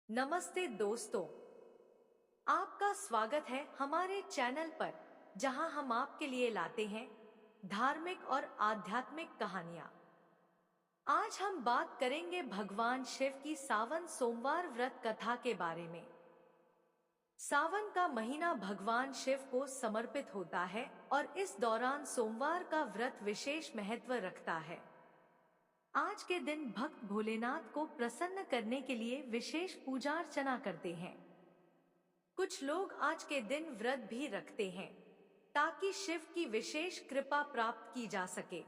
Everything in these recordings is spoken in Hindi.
नमस्ते दोस्तों, आपका स्वागत है हमारे चैनल पर जहां हम आपके लिए लाते हैं धार्मिक और आध्यात्मिक कहानियां। आज हम बात करेंगे भगवान शिव की सावन सोमवार व्रत कथा के बारे में। सावन का महीना भगवान शिव को समर्पित होता है और इस दौरान सोमवार का व्रत विशेष महत्व रखता है। आज के दिन भक्त भोलेनाथ को प्रसन्न करने के लिए विशेष पूजा अर्चना करते हैं। कुछ लोग आज के दिन व्रत भी रखते हैं ताकि शिव की विशेष कृपा प्राप्त की जा सके।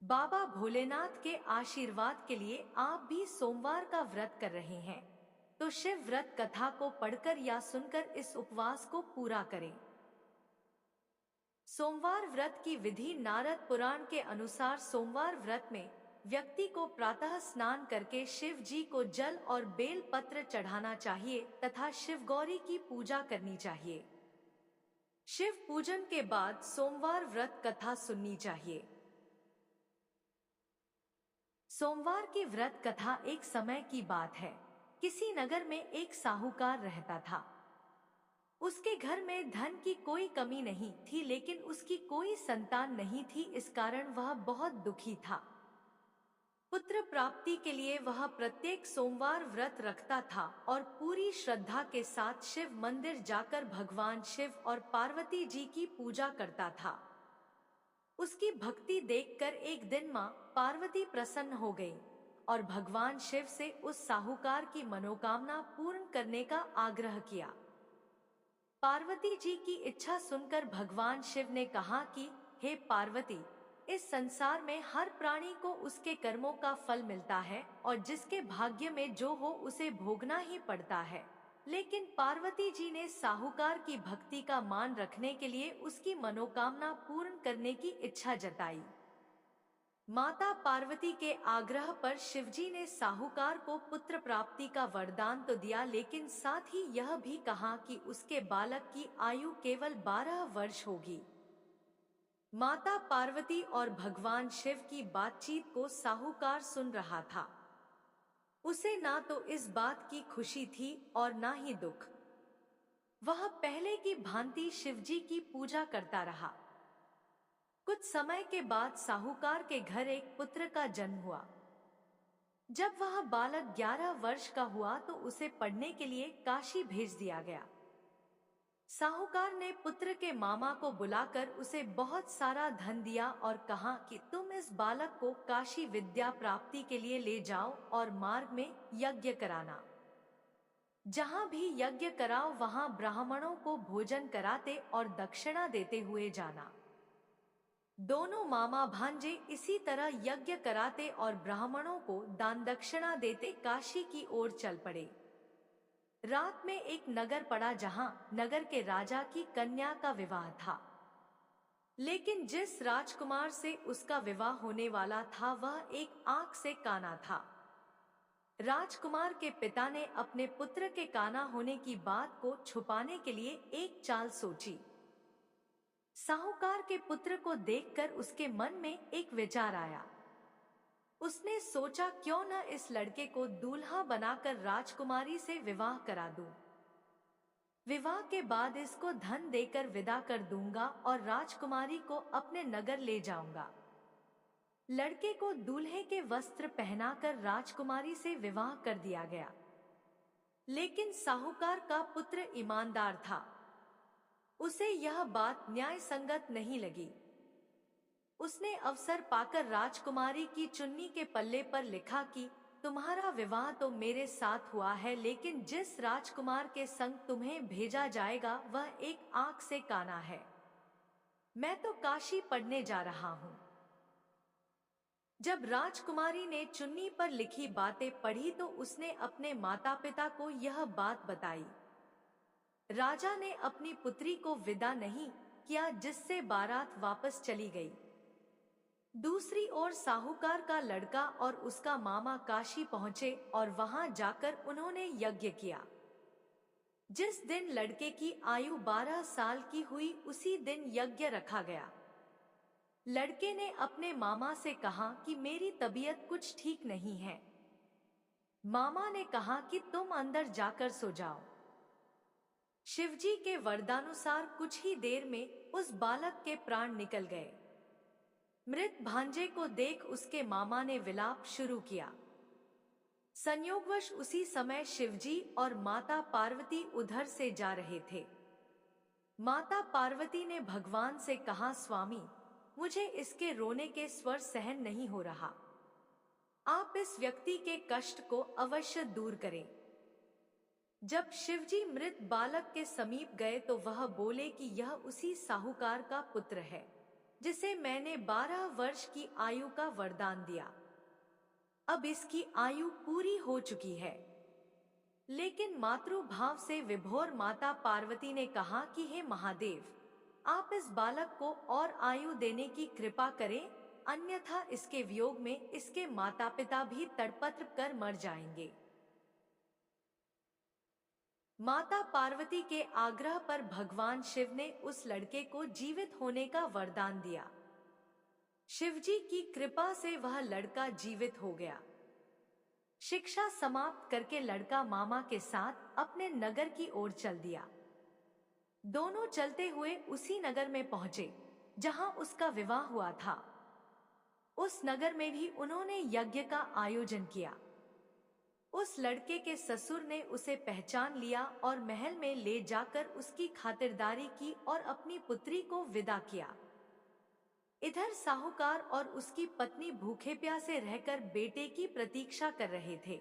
बाबा भोलेनाथ के आशीर्वाद के लिए आप भी सोमवार का व्रत कर रहे हैं तो शिव व्रत कथा को पढ़कर या सुनकर इस उपवास को पूरा करें। सोमवार व्रत की विधि। नारद पुराण के अनुसार सोमवार व्रत में व्यक्ति को प्रातः स्नान करके शिव जी को जल और बेल पत्र चढ़ाना चाहिए तथा शिव गौरी की पूजा करनी चाहिए। शिव पूजन के बाद सोमवार व्रत कथा सुननी चाहिए। सोमवार की व्रत कथा। एक समय की बात है, किसी नगर में एक साहूकार रहता था। उसके घर में धन की कोई कमी नहीं थी, लेकिन उसकी कोई संतान नहीं थी। इस कारण वह बहुत दुखी था। पुत्र प्राप्ति के लिए वह प्रत्येक सोमवार व्रत रखता था और पूरी श्रद्धा के साथ शिव मंदिर जाकर भगवान शिव और पार्वती जी की पूजा करता था। उसकी भक्ति देखकर एक दिन मां पार्वती प्रसन्न हो गई और भगवान शिव से उस साहूकार की मनोकामना पूर्ण करने का आग्रह किया। पार्वती जी की इच्छा सुनकर भगवान शिव ने कहा कि हे पार्वती, इस संसार में हर प्राणी को उसके कर्मों का फल मिलता है और जिसके भाग्य में जो हो उसे भोगना ही पड़ता है। लेकिन पार्वती जी ने साहूकार की भक्ति का मान रखने के लिए उसकी मनोकामना पूर्ण करने की इच्छा जताई। माता पार्वती के आग्रह पर शिवजी ने साहूकार को पुत्र प्राप्ति का वरदान तो दिया, लेकिन साथ ही यह भी कहा कि उसके बालक की आयु केवल 12 वर्ष होगी। माता पार्वती और भगवान शिव की बातचीत को साहूकार सुन रहा था। उसे ना तो इस बात की खुशी थी और ना ही दुख। वह पहले की भांति शिवजी की पूजा करता रहा। कुछ समय के बाद साहूकार के घर एक पुत्र का जन्म हुआ। जब वह बालक 11 वर्ष का हुआ तो उसे पढ़ने के लिए काशी भेज दिया गया। साहूकार ने पुत्र के मामा को बुलाकर उसे बहुत सारा धन दिया और कहा कि तुम इस बालक को काशी विद्या प्राप्ति के लिए ले जाओ और मार्ग में यज्ञ कराना। जहां भी यज्ञ कराओ वहां ब्राह्मणों को भोजन कराते और दक्षिणा देते हुए जाना। दोनों मामा भांजे इसी तरह यज्ञ कराते और ब्राह्मणों को दान दक्षिणा देते काशी की ओर चल पड़े। रात में एक नगर पड़ा जहां नगर के राजा की कन्या का विवाह था, लेकिन जिस राजकुमार से उसका विवाह होने वाला था वह एक आंख से काना था। राजकुमार के पिता ने अपने पुत्र के काना होने की बात को छुपाने के लिए एक चाल सोची। साहूकार के पुत्र को देखकर उसके मन में एक विचार आया। उसने सोचा क्यों न इस लड़के को दूल्हा बनाकर राजकुमारी से विवाह करा दूं। विवाह के बाद इसको धन देकर विदा कर दूंगा और राजकुमारी को अपने नगर ले जाऊंगा। लड़के को दूल्हे के वस्त्र पहनाकर राजकुमारी से विवाह कर दिया गया। लेकिन साहूकार का पुत्र ईमानदार था। उसे यह बात न्याय संगत नहीं लगी। उसने अवसर पाकर राजकुमारी की चुन्नी के पल्ले पर लिखा कि तुम्हारा विवाह तो मेरे साथ हुआ है, लेकिन जिस राजकुमार के संग तुम्हें भेजा जाएगा वह एक आंख से काना है। मैं तो काशी पढ़ने जा रहा हूँ। जब राजकुमारी ने चुन्नी पर लिखी बातें पढ़ी तो उसने अपने माता पिता को यह बात बताई। राजा ने अपनी पुत्री को विदा नहीं किया, जिससे बारात वापस चली गई। दूसरी ओर साहूकार का लड़का और उसका मामा काशी पहुंचे और वहां जाकर उन्होंने यज्ञ किया। जिस दिन लड़के की आयु 12 साल की हुई उसी दिन यज्ञ रखा गया। लड़के ने अपने मामा से कहा कि मेरी तबीयत कुछ ठीक नहीं है, मामा ने कहा कि तुम अंदर जाकर सो जाओ। शिवजी के वरदानुसार कुछ ही देर में उस बालक के प्राण निकल गए। मृत भांजे को देख उसके मामा ने विलाप शुरू किया। संयोगवश उसी समय शिवजी और माता पार्वती उधर से जा रहे थे। माता पार्वती ने भगवान से कहा, स्वामी, मुझे इसके रोने के स्वर सहन नहीं हो रहा। आप इस व्यक्ति के कष्ट को अवश्य दूर करें। जब शिवजी मृत बालक के समीप गए तो वह बोले कि यह उसी साहूकार का पुत्र है जिसे मैंने 12 वर्ष की आयु का वरदान दिया। अब इसकी आयु पूरी हो चुकी है। लेकिन मातृभाव से विभोर माता पार्वती ने कहा कि हे महादेव, आप इस बालक को और आयु देने की कृपा करें, अन्यथा इसके वियोग में इसके माता पिता भी तड़पत्र कर मर जाएंगे। माता पार्वती के आग्रह पर भगवान शिव ने उस लड़के को जीवित होने का वरदान दिया। शिवजी की कृपा से वह लड़का जीवित हो गया। शिक्षा समाप्त करके लड़का मामा के साथ अपने नगर की ओर चल दिया। दोनों चलते हुए उसी नगर में पहुंचे जहां उसका विवाह हुआ था। उस नगर में भी उन्होंने यज्ञ का आयोजन किया। उस लड़के के ससुर ने उसे पहचान लिया और महल में ले जाकर उसकी खातिरदारी की और अपनी पुत्री को विदा किया। इधर साहूकार और उसकी पत्नी भूखे प्यासे रहकर बेटे की प्रतीक्षा कर रहे थे।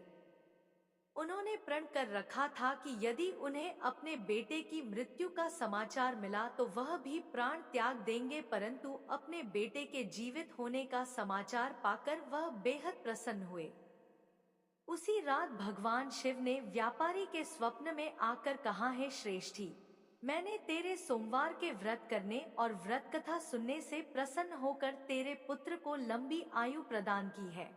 उन्होंने प्रण कर रखा था कि यदि उन्हें अपने बेटे की मृत्यु का समाचार मिला तो वह भी प्राण त्याग देंगे, परंतु अपने बेटे के जीवित होने का समाचार पाकर वह बेहद प्रसन्न हुए। उसी रात भगवान शिव ने व्यापारी के स्वप्न में आकर कहा, हे श्रेष्ठी, मैंने तेरे सोमवार के व्रत करने और व्रत कथा सुनने से प्रसन्न होकर तेरे पुत्र को लंबी आयु प्रदान की है।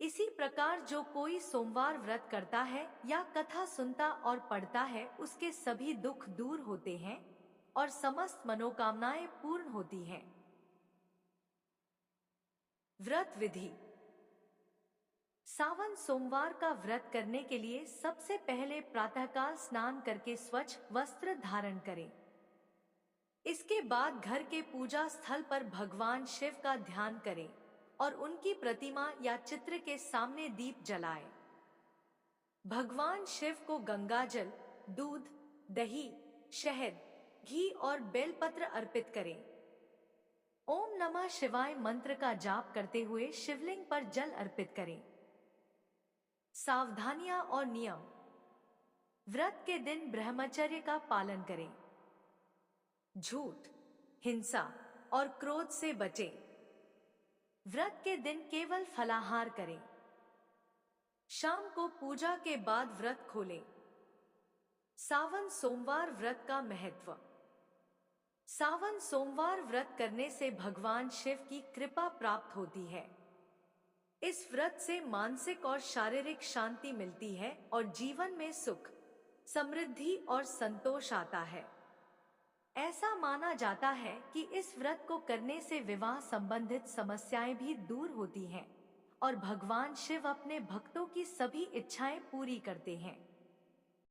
इसी प्रकार जो कोई सोमवार व्रत करता है या कथा सुनता और पढ़ता है, उसके सभी दुख दूर होते हैं और समस्त मनोकामनाएं पूर्ण होती हैं। व्रत विधि। सावन सोमवार का व्रत करने के लिए सबसे पहले प्रातःकाल स्नान करके स्वच्छ वस्त्र धारण करें। इसके बाद घर के पूजा स्थल पर भगवान शिव का ध्यान करें और उनकी प्रतिमा या चित्र के सामने दीप जलाएं। भगवान शिव को गंगाजल, दूध, दही, शहद, घी और बेलपत्र अर्पित करें। ओम नमः शिवाय मंत्र का जाप करते हुए शिवलिंग पर जल अर्पित करें। सावधानियां और नियम। व्रत के दिन ब्रह्मचर्य का पालन करें। झूठ, हिंसा और क्रोध से बचें। व्रत के दिन केवल फलाहार करें। शाम को पूजा के बाद व्रत खोलें। सावन सोमवार व्रत का महत्व। सावन सोमवार व्रत करने से भगवान शिव की कृपा प्राप्त होती है। इस व्रत से मानसिक और शारीरिक शांति मिलती है और जीवन में सुख, समृद्धि और संतोष आता है। ऐसा माना जाता है कि इस व्रत को करने से विवाह संबंधित समस्याएं भी दूर होती हैं और भगवान शिव अपने भक्तों की सभी इच्छाएं पूरी करते हैं।